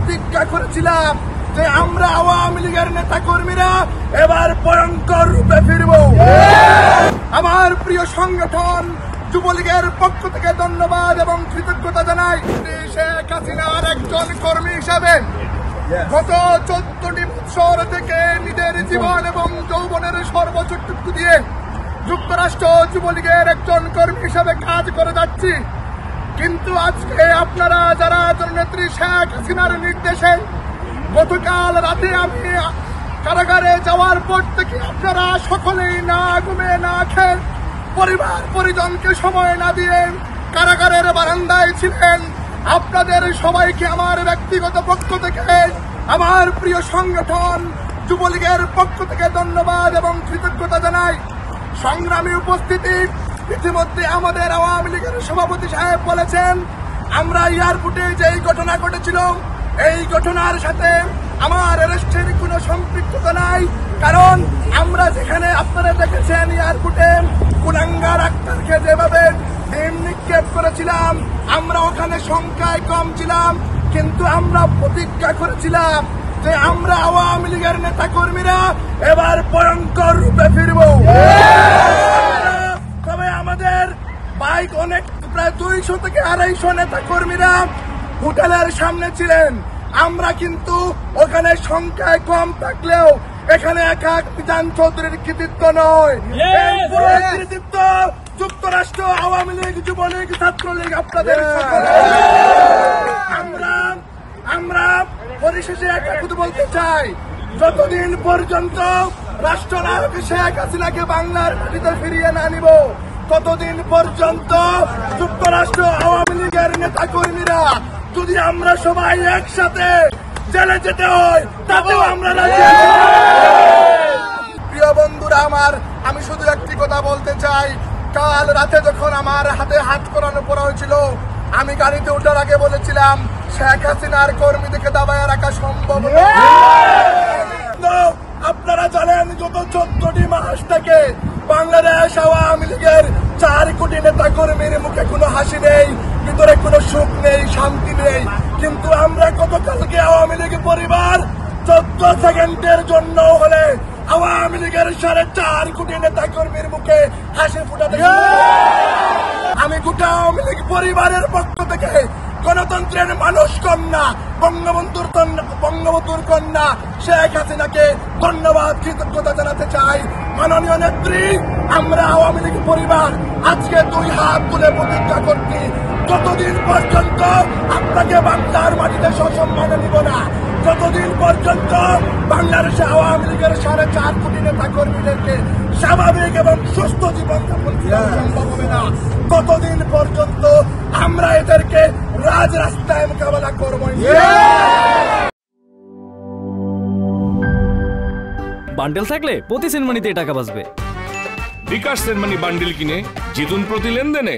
প্রতিজ্ঞা করেছিলাম যে আমরা আওয়ামী লীগের নেতা কর্মীরা এবার ভয়ঙ্কর রূপে ফিরব। আমার প্রিয় সংগঠন যুবলীগের পক্ষ থেকে ধন্যবাদ এবং কৃতজ্ঞতা জানাই। শেখ হাসিনার একজন কর্মী হিসাবে গত 14টি বছর থেকে নিজের জীবন এবং যৌবনের সর্বোচ্চটুকু দিয়ে যুক্তরাষ্ট্র যুবলীগের একজন কর্মী হিসাবে কাজ করে যাচ্ছি। কিন্তু আজকে আপনারা যারা জননেত্রী শেখ হাসিনার নির্দেশে গতকাল রাতে আমি কারাগারে যাওয়ার পর থেকে আপনারা সকলেই না ঘুমিয়ে না খেয়ে পরিবার পরিজনকে সময় না দিয়ে কারাগারের বারান্দায় ছিলেন। আপনাদের সবাইকে আমার ব্যক্তিগত পক্ষ থেকে, আমার প্রিয় সংগঠন যুবলীগের পক্ষ থেকে ধন্যবাদ এবং কৃতজ্ঞতা জানাই। সংগ্রামী উপস্থিতি, ইতিমধ্যে আমাদের আওয়ামী লীগের সভাপতি সাহেব বলেছেন আমরা এয়ারপোর্টে যেই ঘটনা ঘটেছিল এই ঘটনার সাথে আমার অ্যারেস্টের কোনো সম্পৃক্ততা নাই। কারণ আমরা যেখানে আপনারা দেখেছেন এয়ারপোর্টে কুলাঙ্গার আক্তারকে যেভাবে ডিম নিক্ষেপ করেছিলাম, আমরা ওখানে সংখ্যায় কম ছিলাম, কিন্তু আমরা প্রতিজ্ঞা করেছিলাম যে আমরা আওয়ামী লীগের নেতা কর্মীরা এবার ভয়ঙ্কর রূপে ফিরব। তবে আমাদের বাইক অনেক, প্রায় 200 থেকে 250 নেতা কর্মীরা হোটেলের সামনে ছিলেন। আমরা কিন্তু ওখানে সংখ্যায় কম থাকলেও এখানে একা মিজান চৌধুরীর কৃতিত্ব নয়, এই পুরো কৃতিত্ব যুক্তরাষ্ট্র আওয়ামী লীগ, যুবলীগ, ছাত্রলীগ আপনাদের। আমরা পরিশেষে একটা কথা বলতে চাই, যতদিন পর্যন্ত রাষ্ট্রনায়ক শেখ হাসিনাকে বাংলার মাটিতে ফিরিয়ে না নিব ততদিন পর্যন্ত যুক্তরাষ্ট্র আওয়ামী লীগের নেতা কর্মীরা যদি আমরা সবাই একসাথে জেলে যেতে হয় তাতেও আমরা রাজি আছি। প্রিয় বন্ধুরা আমার, আমি শুধু একটি কথা বলতে চাই, কাল রাতে যখন আমার হাতে হাত করানো পড়া হয়েছিল আমি গাড়িতে ওঠার আগে বলেছিলাম শেখ হাসিনার কর্মীদেরকে দাবায় রাখা সম্ভব নয়। আপনারা জানেন গত 14টি মাস থেকে বাংলাদেশ আওয়ামী লীগের 4 কোটি নেতা কর্মীর মুখে কোনো হাসি নেই, ভিতরে কোনো সুখ নেই, শান্তি নেই। কিন্তু আমরা গতকালকে আওয়ামী লীগ পরিবার 14 সেকেন্ডের জন্য হলে আওয়ামী লীগের 4.5 কোটি নেতা কর্মীর মুখে হাসি ফুটাতে আমি গোটা আওয়ামী লীগ পরিবারের পক্ষ থেকে গণতন্ত্রের মানুষ কন্যা বঙ্গবন্ধুর কন্যা শেখ হাসিনাকে ধন্যবাদ, কৃতজ্ঞতা জানাতে চাই। মাননীয় নেত্রী, আমরা আওয়ামী লীগ পরিবার আজকে 2 হাত তুলে প্রতিজ্ঞা করছি, যতদিন পর্যন্ত আপনাকে বাংলার মাটিতে সসম্মানে নিব না, যতদিন পর্যন্ত বাংলাদেশে আওয়ামী লীগের 4.5 কোটি নেতা কর্মীদেরকে স্বাভাবিক এবং সুস্থ জীবনযাপন সম্ভব হবে না, ততদিন পর্যন্ত আমরা এদেরকে রাজরাস্তায় মোকাবেলা করবো। বান্ডেল থাকলে প্রতি সেনমানিতে টাকা বাঁচবে। বিকাশ সেনমানি বান্ডেল কিনে জিতুন প্রতি লেনদেনে।